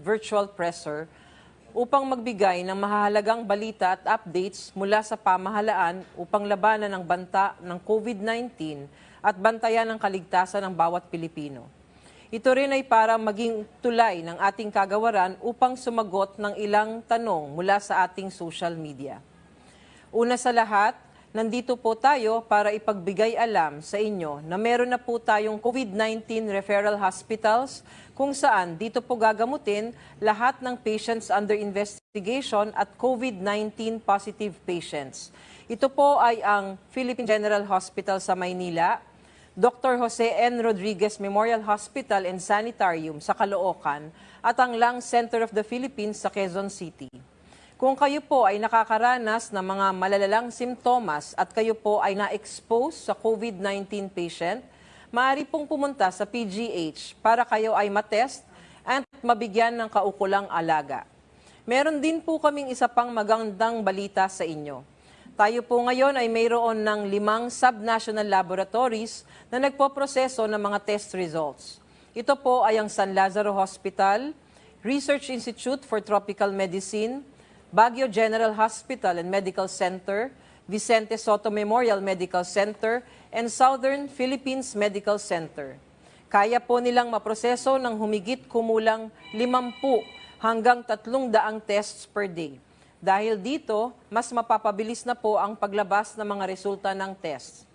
virtual presser upang magbigay ng mahahalagang balita at updates mula sa pamahalaan upang labanan ang banta ng COVID-19 at bantayan ang kaligtasan ng bawat Pilipino. Ito rin ay para maging tulay ng ating kagawaran upang sumagot ng ilang tanong mula sa ating social media. Una sa lahat, nandito po tayo para ipagbigay alam sa inyo na meron na po tayong COVID-19 referral hospitals kung saan dito po gagamutin lahat ng patients under investigation at COVID-19 positive patients. Ito po ay ang Philippine General Hospital sa Maynila, Dr. Jose N. Rodriguez Memorial Hospital and Sanitarium sa Caloocan at ang Lung Center of the Philippines sa Quezon City. Kung kayo po ay nakakaranas ng mga malalalang simptomas at kayo po ay na-expose sa COVID-19 patient, maaari pong pumunta sa PGH para kayo ay matest at mabigyan ng kaukulang alaga. Meron din po kaming isa pang magandang balita sa inyo. Tayo po ngayon ay mayroon ng 5 subnational laboratories na nagpoproseso ng mga test results. Ito po ay ang San Lazaro Hospital, Research Institute for Tropical Medicine, Baguio General Hospital and Medical Center, Vicente Soto Memorial Medical Center, and Southern Philippines Medical Center. Kaya po nilang maproseso ng humigit kumulang 50 hanggang 300 tests per day. Dahil dito, mas mapapabilis na po ang paglabas ng mga resulta ng tests.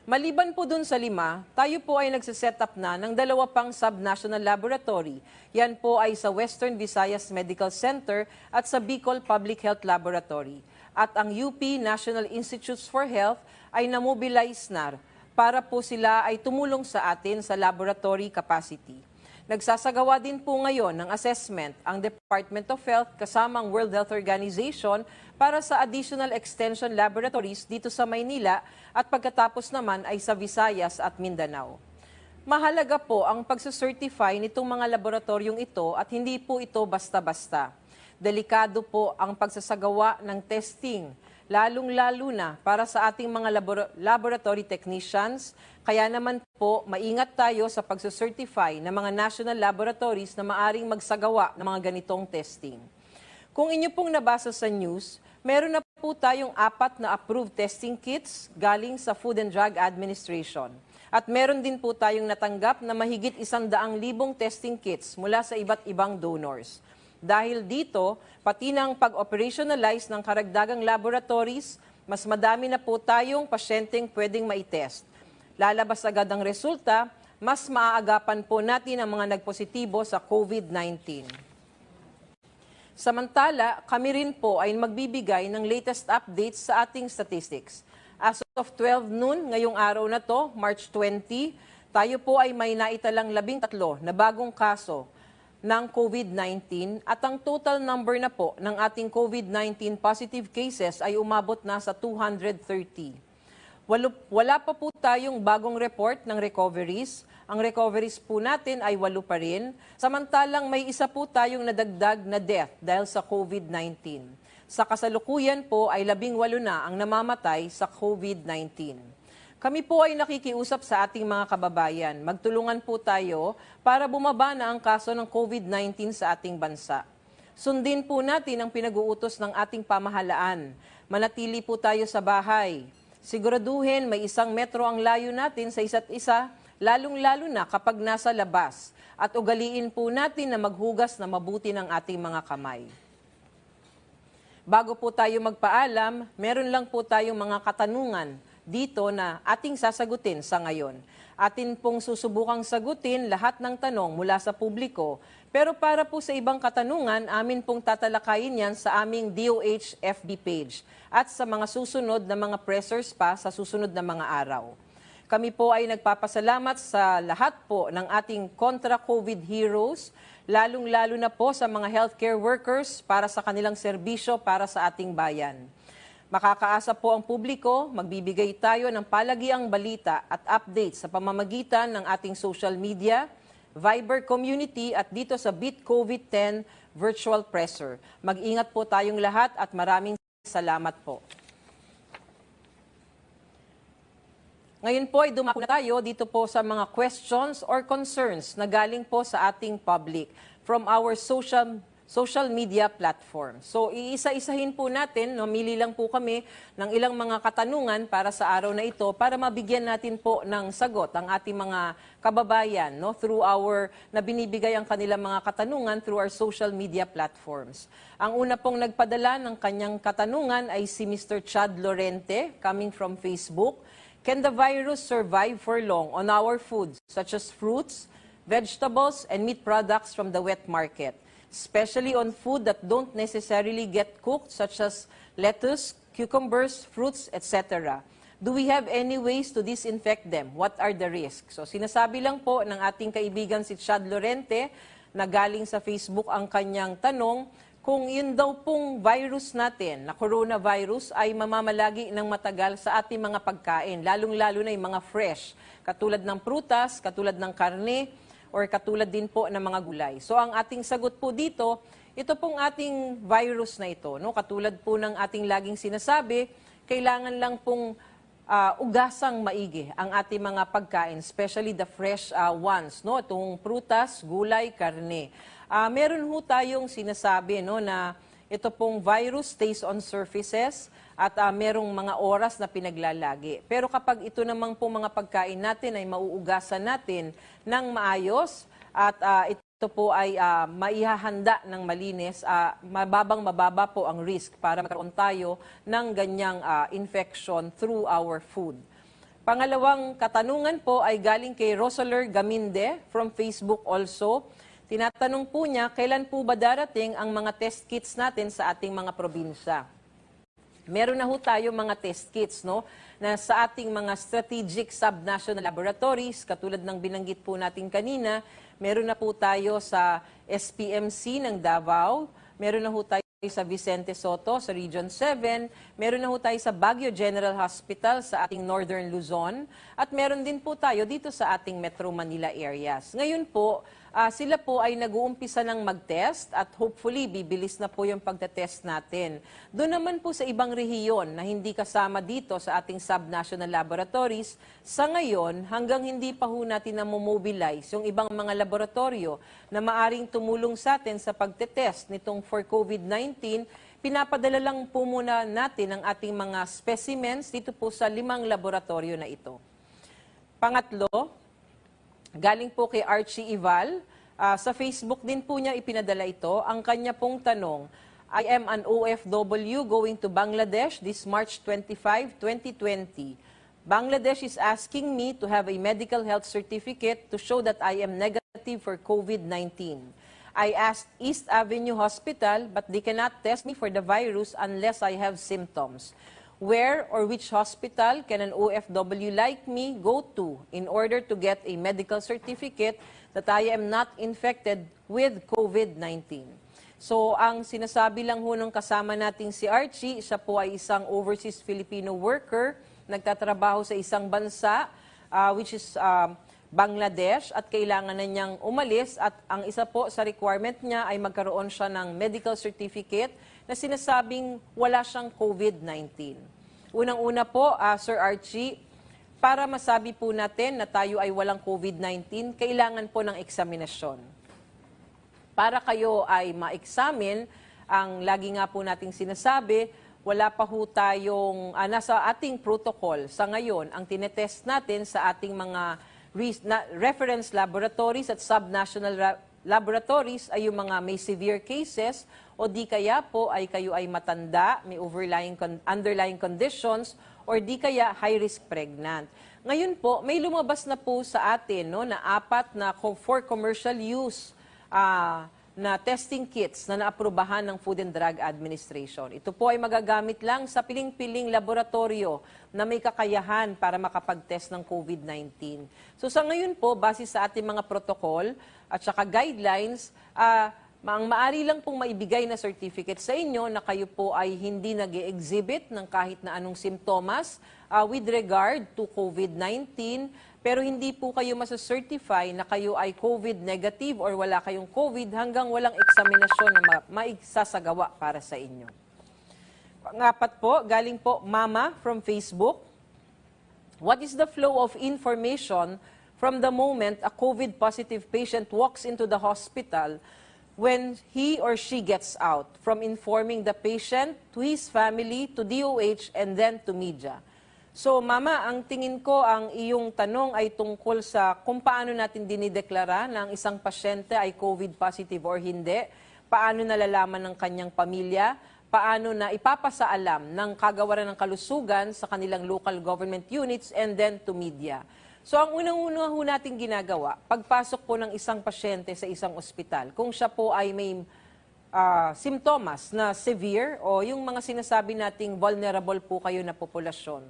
Maliban po dun sa 5, tayo po ay nagsiset up na ng 2 pang subnational laboratory. Yan po ay sa Western Visayas Medical Center at sa Bicol Public Health Laboratory. At ang UP National Institutes for Health ay namobilize na para po sila ay tumulong sa atin sa laboratory capacity. Nagsasagawa din po ngayon ng assessment ang Department of Health kasama ang World Health Organization para sa additional extension laboratories dito sa Maynila at pagkatapos naman ay sa Visayas at Mindanao. Mahalaga po ang pagsucertify nitong mga laboratoryong ito at hindi po ito basta-basta. Delikado po ang pagsasagawa ng testing, lalong-lalo na para sa ating mga laboratory technicians. Kaya naman po, maingat tayo sa pagsucertify ng mga national laboratories na maaring magsagawa ng mga ganitong testing. Kung inyo pong nabasa sa news, meron na po tayong 4 na approved testing kits galing sa Food and Drug Administration. At meron din po tayong natanggap na mahigit 100,000 testing kits mula sa iba't ibang donors. Dahil dito, pati ng pag-operationalize ng karagdagang laboratories, mas madami na po tayong pasyenteng pwedeng maitest. Lalabas agad ang resulta, mas maaagapan po natin ang mga nagpositibo sa COVID-19. Samantala, kami rin po ay magbibigay ng latest updates sa ating statistics. As of 12 noon, ngayong araw na to, March 20, tayo po ay may naitalang 13 na bagong kaso ng COVID-19 at ang total number na po ng ating COVID-19 positive cases ay umabot na sa 230. Wala pa po tayong bagong report ng recoveries. Ang recoveries po natin ay 8 pa rin. Samantalang may isa po tayong nadagdag na death dahil sa COVID-19. Sa kasalukuyan po ay 18 na ang namamatay sa COVID-19. Kami po ay nakikiusap sa ating mga kababayan. Magtulungan po tayo para bumaba na ang kaso ng COVID-19 sa ating bansa. Sundin po natin ang pinag-uutos ng ating pamahalaan. Manatili po tayo sa bahay. Siguraduhin may 1 metro ang layo natin sa isa't isa, lalong-lalo na kapag nasa labas. At ugaliin po natin na maghugas na mabuti ng ating mga kamay. Bago po tayo magpaalam, meron lang po tayong mga katanungan dito na ating sasagutin sa ngayon. Atin pong susubukang sagutin lahat ng tanong mula sa publiko, pero para po sa ibang katanungan, amin pong tatalakayin yan sa aming DOH FB page at sa mga susunod na mga pressers pa sa susunod na mga araw. Kami po ay nagpapasalamat sa lahat po ng ating contra-COVID heroes, lalong-lalo na po sa mga healthcare workers para sa kanilang serbisyo para sa ating bayan. Makakaasa po ang publiko, magbibigay tayo ng palagiang balita at updates sa pamamagitan ng ating social media, Viber community at dito sa Beat COVID-10 Virtual Presser. Mag-ingat po tayong lahat at maraming salamat po. Ngayon po ay dumako na tayo dito po sa mga questions or concerns na galing po sa ating public from our social media platform. So iisa-isahin po natin, namili lang po kami ng ilang mga katanungan para sa araw na ito para mabigyan natin po ng sagot ang ating mga kababayan through our na binibigay ang kanilang mga katanungan through our social media platforms. Ang una pong nagpadala ng kanyang katanungan ay si Mr. Chad Lorente coming from Facebook. Can the virus survive for long on our foods such as fruits, vegetables, and meat products from the wet market, especially on food that don't necessarily get cooked such as lettuce, cucumbers, fruits, etc.? Do we have any ways to disinfect them? What are the risks? So sinasabi lang po ng ating kaibigan si Chad Lorente na galing sa Facebook ang kanyang tanong, kung yun daw pong virus natin, na coronavirus, ay mamamalagi ng matagal sa ating mga pagkain, lalong-lalo na yung mga fresh, katulad ng prutas, katulad ng karne, or katulad din po ng mga gulay. So ang ating sagot po dito, ito pong ating virus na ito, katulad po ng ating laging sinasabi, kailangan lang pong ugasang maigi ang ating mga pagkain, especially the fresh ones, itong prutas, gulay, karne. Meron ho tayong sinasabi na ito pong virus stays on surfaces at merong mga oras na pinaglalagi. Pero kapag ito namang po mga pagkain natin ay mauugasan natin ng maayos at ito po ay maihahanda ng malinis, mababa po ang risk para magkaroon tayo ng ganyang infection through our food. Pangalawang katanungan po ay galing kay Rosaler Gaminde from Facebook also. Tinatanong po niya, kailan po ba darating ang mga test kits natin sa ating mga probinsya? Meron na ho tayo mga test kits na sa ating mga strategic subnational laboratories, katulad ng binanggit po natin kanina, meron na po tayo sa SPMC ng Davao, meron na ho tayo sa Vicente Soto sa Region 7, meron na ho tayo sa Baguio General Hospital sa ating Northern Luzon, at meron din po tayo dito sa ating Metro Manila areas. Ngayon po, sila po ay nag-uumpisa ng mag-test at hopefully bibilis na po yung pagtetest natin. Doon naman po sa ibang rehiyon na hindi kasama dito sa ating subnational laboratories, sa ngayon hanggang hindi pa ho natin na-mobilize yung ibang mga laboratorio na maaring tumulong sa atin sa pagtetest nitong for COVID-19, pinapadala lang po muna natin ang ating mga specimens dito po sa 5 laboratorio na ito. Pangatlo, galing po kay Archie Ival. Sa Facebook din po niya ipinadala ito. Ang kanya pong tanong, I am an OFW going to Bangladesh this March 25, 2020. Bangladesh is asking me to have a medical health certificate to show that I am negative for COVID-19. I asked East Avenue Hospital, but they cannot test me for the virus unless I have symptoms. Where or which hospital can an OFW like me go to in order to get a medical certificate that I am not infected with COVID-19? So, ang sinasabi lang ho ng kasama nating si Archie, siya po ay isang overseas Filipino worker, nagtatrabaho sa isang bansa, which is Bangladesh, at kailangan na niyang umalis, at ang isa po sa requirement niya ay magkaroon siya ng medical certificate na sinasabing wala siyang COVID-19. Unang-una po, Sir Archie, para masabi po natin na tayo ay walang COVID-19, kailangan po ng eksaminasyon. Para kayo ay ma-examine, ang lagi nga po nating sinasabi, wala pa ho tayong, nasa ating protocol sa ngayon, ang tinetest natin sa ating mga reference laboratories at subnational laboratories ay yung mga may severe cases o di kaya po ay kayo ay matanda, may underlying conditions, or di kaya high-risk pregnant. Ngayon po, may lumabas na po sa atin na 4 na for commercial use na testing kits na naaprubahan ng Food and Drug Administration. Ito po ay magagamit lang sa piling-piling laboratorio na may kakayahan para makapag-test ng COVID-19. So sa ngayon po, base sa ating mga protocol at saka guidelines, ang maari lang pong maibigay na certificate sa inyo na kayo po ay hindi nag-exhibit ng kahit na anong simptomas with regard to COVID-19, pero hindi po kayo masacertify na kayo ay COVID negative or wala kayong COVID hanggang walang eksaminasyon na maisasagawa para sa inyo. Pangapat po, galing po Mama from Facebook. What is the flow of information from the moment a COVID-positive patient walks into the hospital when he or she gets out, from informing the patient, to his family, to DOH, and then to media? So, Mama, ang tingin ko, ang iyong tanong ay tungkol sa kung paano natin dinideklara na ang isang pasyente ay COVID-positive or hindi, paano nalalaman ng kanyang pamilya, paano na ipapasaalam ng kagawaran ng kalusugan sa kanilang local government units, and then to media. So, ang unang-una ho natin ginagawa, pagpasok po ng isang pasyente sa isang ospital, kung siya po ay may simptomas na severe o yung mga sinasabi nating vulnerable po kayo na populasyon.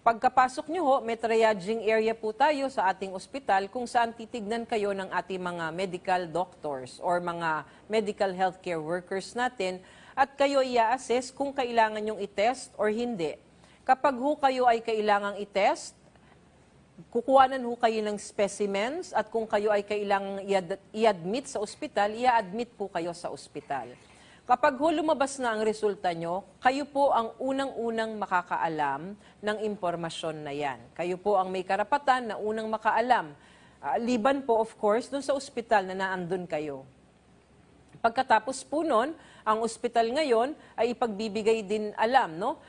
Pagkapasok nyo ho, may triaging area po tayo sa ating ospital kung saan titignan kayo ng ating mga medical doctors or mga medical healthcare workers natin at kayo i-assess kung kailangan nyong i-test or hindi. Kapag ho kayo ay kailangang i-test, kukuhanan ho kayo ng specimens at kung kayo ay kailangang i-admit sa ospital, i-admit po kayo sa ospital. Kapag ho lumabas na ang resulta nyo, kayo po ang unang-unang makakaalam ng impormasyon na yan. Kayo po ang may karapatan na unang makaalam. Liban po, of course, dun sa ospital na naandun kayo. Pagkatapos po nun, ang ospital ngayon ay ipagbibigay din alam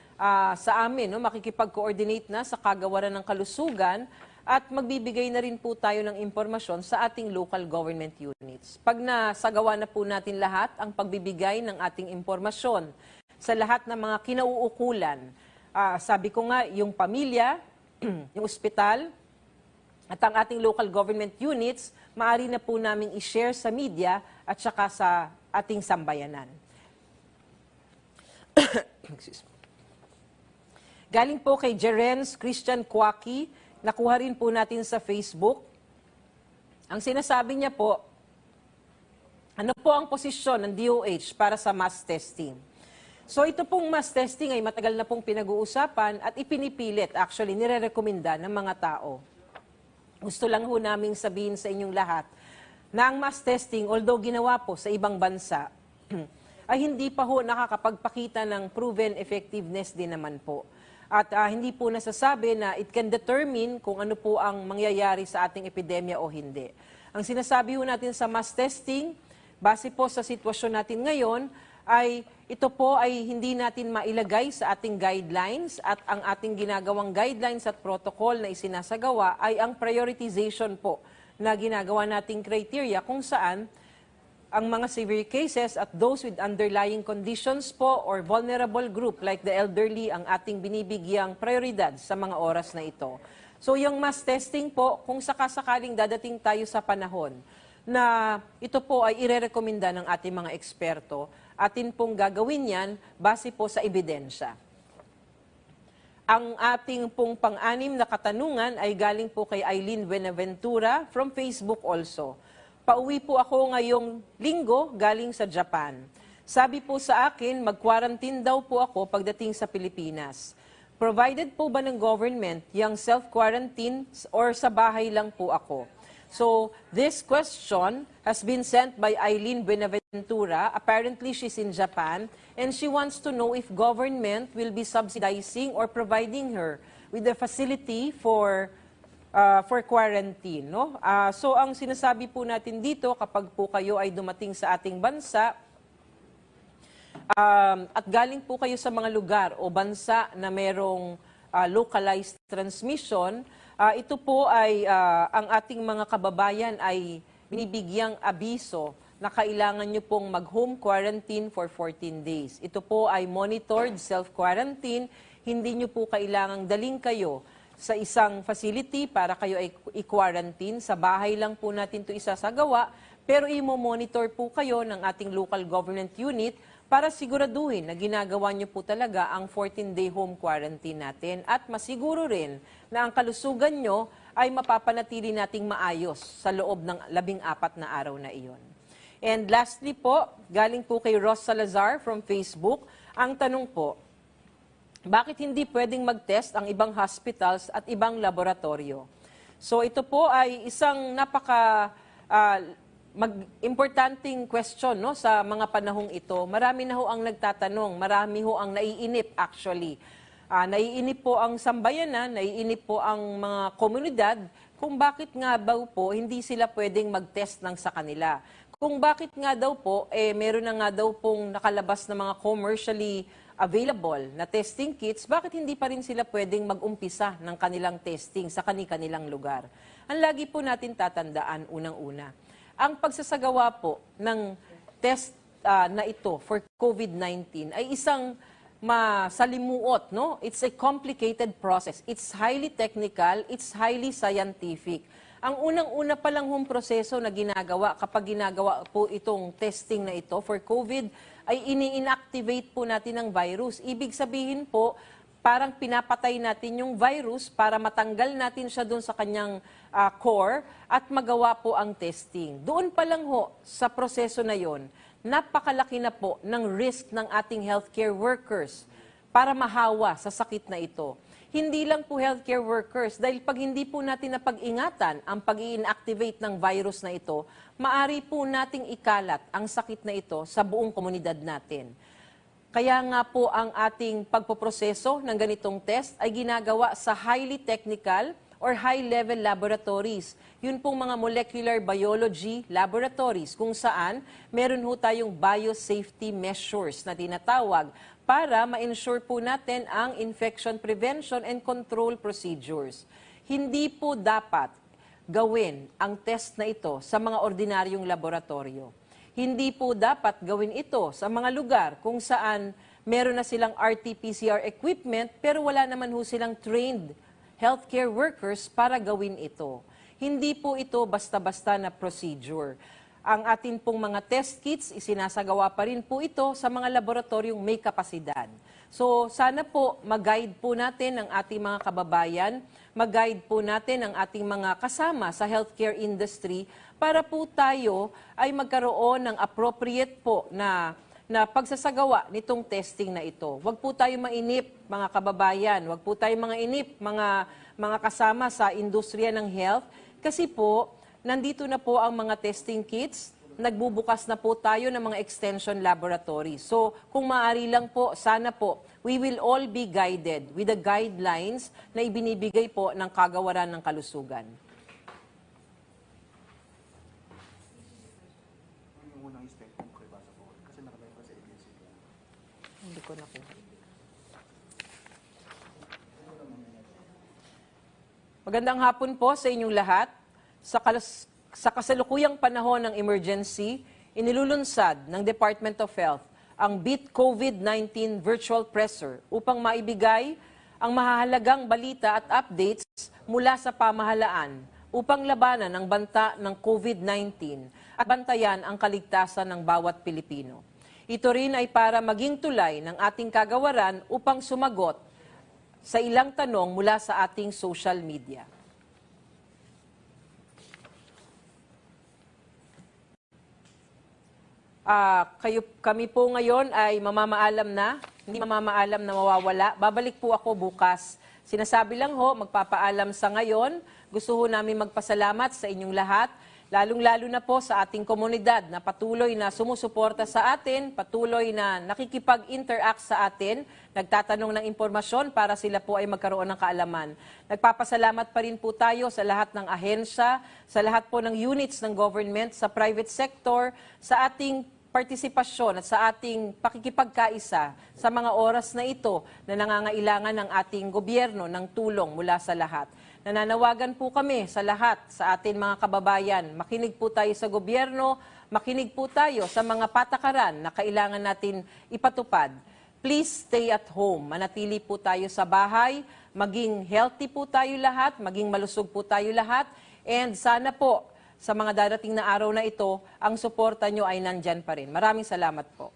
sa amin, makikipag-coordinate na sa kagawaran ng kalusugan at magbibigay na rin po tayo ng impormasyon sa ating local government units. Pag nasagawa na po natin lahat ang pagbibigay ng ating impormasyon sa lahat ng mga kinauukulan, sabi ko nga, yung pamilya, yung ospital, at ang ating local government units, maaari na po namin i-share sa media at saka sa ating sambayanan. Galing po kay Jerens Christian Kwaki, nakuha rin po natin sa Facebook. Ang sinasabi niya po, ano po ang posisyon ng DOH para sa mass testing? So ito pong mass testing ay matagal na pong pinag-uusapan at ipinipilit, actually nire-recommenda ng mga tao. Gusto lang ho naming sabihin sa inyong lahat na ang mass testing, although ginawa po sa ibang bansa, ay hindi pa ho nakakapagpakita ng proven effectiveness din naman po. At hindi po nasasabi na it can determine kung ano po ang mangyayari sa ating epidemya o hindi. Ang sinasabi ho natin sa mass testing, base po sa sitwasyon natin ngayon, ay ito po ay hindi natin mailagay sa ating guidelines at ang ating ginagawang guidelines at protocol na isinasagawa ay ang prioritization po na ginagawa nating criteria kung saan ang mga severe cases at those with underlying conditions po or vulnerable group like the elderly ang ating binibigyang prioridad sa mga oras na ito. So yung mass testing po, kung sakasakaling dadating tayo sa panahon na ito po ay irerekomenda ng ating mga eksperto, atin pong gagawin yan base po sa ebidensya. Ang ating pong pang-anim na katanungan ay galing po kay Eileen Buenaventura from Facebook also. Pauwi po ako ngayong linggo galing sa Japan. Sabi po sa akin, mag-quarantine daw po ako pagdating sa Pilipinas. Provided po ba ng government yung self-quarantine or sa bahay lang po ako? So, this question has been sent by Eileen Buenaventura. Apparently, she's in Japan and she wants to know if government will be subsidizing or providing her with a facility for quarantine. No? So ang sinasabi po natin dito, kapag po kayo ay dumating sa ating bansa, at galing po kayo sa mga lugar o bansa na merong localized transmission, ito po ay ang ating mga kababayan ay binibigyang abiso na kailangan nyo pong mag-home quarantine for 14 days. Ito po ay monitored self-quarantine, hindi nyo po kailangang daling kayo sa isang facility para kayo ay i-quarantine. Sa bahay lang po natin ito isasagawa, pero i-monitor po kayo ng ating local government unit para siguraduhin na ginagawa nyo po talaga ang 14-day home quarantine natin at masiguro rin na ang kalusugan nyo ay mapapanatili nating maayos sa loob ng 14 na araw na iyon. And lastly po, galing po kay Ross Salazar from Facebook, ang tanong po, bakit hindi pwedeng mag-test ang ibang hospitals at ibang laboratorio? So ito po ay isang importanting question sa mga panahong ito. Marami na ho ang nagtatanong, marami ho ang naiinip actually. Naiinip po ang sambayanan, naiinip po ang mga komunidad kung bakit nga daw po hindi sila pwedeng mag-test ng sa kanila. Kung bakit nga daw po, meron na nga daw pong nakalabas na mga commercially available na testing kits, bakit hindi pa rin sila pwedeng mag-umpisa ng kanilang testing sa kanilang lugar? Ang lagi po natin tatandaan, unang-una, ang pagsasagawa po ng test na ito for COVID-19 ay isang masalimuot, no? It's a complicated process. It's highly technical, it's highly scientific. Ang unang-una pa lang hong proseso na ginagawa kapag ginagawa po itong testing na ito for COVID ay ini-inactivate po natin ang virus. Ibig sabihin po, parang pinapatay natin yung virus para matanggal natin siya doon sa kanyang core at magawa po ang testing. Doon pa lang ho sa proseso na yon, napakalaki na po ng risk ng ating healthcare workers para mahawa sa sakit na ito. Hindi lang po healthcare workers, dahil pag hindi po natin napag-ingatan ang pag-i-inactivate ng virus na ito, maari po nating ikalat ang sakit na ito sa buong komunidad natin. Kaya nga po ang ating pagpoproseso ng ganitong test ay ginagawa sa highly technical or high-level laboratories. Yun pong mga molecular biology laboratories kung saan meron ho tayong biosafety measures na tinatawag para ma-ensure po natin ang infection prevention and control procedures. Hindi po dapat gawin ang test na ito sa mga ordinaryong laboratorio. Hindi po dapat gawin ito sa mga lugar kung saan meron na silang RT-PCR equipment pero wala naman ho silang trained healthcare workers para gawin ito. Hindi po ito basta-basta na procedure. Ang atin pong mga test kits, isinasagawa pa rin po ito sa mga laboratoryong may kapasidad. So sana po mag-guide po natin ang ating mga kababayan, mag-guide po natin ang ating mga kasama sa healthcare industry para po tayo ay magkaroon ng appropriate po na pagsasagawa nitong testing na ito. Huwag po tayo mainip, mga kababayan. Huwag po tayo mga inip, mga kasama sa industriya ng health. Kasi po, nandito na po ang mga testing kits. Nagbubukas na po tayo ng mga extension laboratories. So, kung maaari lang po, sana po, we will all be guided with the guidelines na ibinibigay po ng Kagawaran ng Kalusugan. Hindi ko nakuha. Magandang hapon po sa inyong lahat. Sa kasalukuyang panahon ng emergency, inilulunsad ng Department of Health ang Beat COVID-19 Virtual Presser upang maibigay ang mahahalagang balita at updates mula sa pamahalaan upang labanan ang banta ng COVID-19 at bantayan ang kaligtasan ng bawat Pilipino. Ito rin ay para maging tulay ng ating kagawaran upang sumagot sa ilang tanong mula sa ating social media. Kami po ngayon ay mamamaalam na, hindi mamamaalam na mawawala. Babalik po ako bukas. Sinasabi lang ho, magpapaalam sa ngayon. Gusto ho namin magpasalamat sa inyong lahat, lalong-lalo na po sa ating komunidad na patuloy na sumusuporta sa atin, patuloy na nakikipag-interact sa atin, nagtatanong ng impormasyon para sila po ay magkaroon ng kaalaman. Nagpapasalamat pa rin po tayo sa lahat ng ahensya, sa lahat po ng units ng government, sa private sector, sa ating partisipasyon at sa ating pakikipagkaisa sa mga oras na ito na nangangailangan ng ating gobyerno ng tulong mula sa lahat. Nananawagan po kami sa lahat, sa ating mga kababayan. Makinig po tayo sa gobyerno, makinig po tayo sa mga patakaran na kailangan natin ipatupad. Please stay at home. Manatili po tayo sa bahay, maging healthy po tayo lahat, maging malusog po tayo lahat, and sana po sa mga darating na araw na ito, ang suporta nyo ay nandyan pa rin. Maraming salamat po.